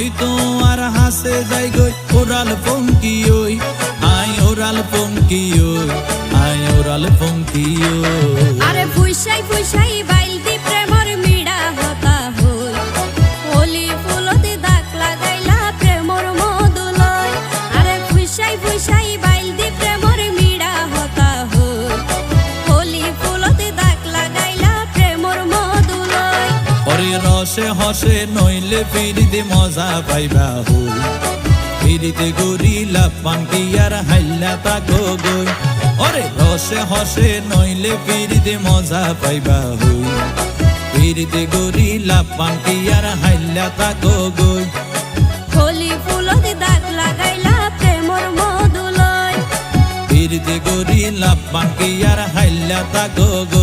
হয়তো আর হাসে যাই গই ওরাল পঙ্কি ওই আই ওরাল পঙ্কি ওই আই ওরাল পঙ্কি ওই আরে ফুইসাই ফুইসাই বাইল দি প্রেমর মিড়া হতা হই ওলি ফুলতে দাগ লাগাইলা প্রেমর মধুলয় আরে ফুইসাই ফুইসাই বাইল দি প্রেমর মিড়া হতা হই ওলি ফুলতে দাগ লাগাইলা প্রেমর মধুলয় ওরে রসে হসে নইলে ফিরিতে মজা পাইবা হই ফিরিতে গরিলা পানকি আর হাইলা তাকো গই ওরে রসে হসে নইলে ফিরিতে মজা পাইবা হই ফিরিতে গরিলা পানকি আর হাইলা তাকো গই ওলি ফুলতে দাগ লাগাইলা প্রেমর মধুলয় ফিরিতে গরিলা পানকি আর হাইলা তাকো গই।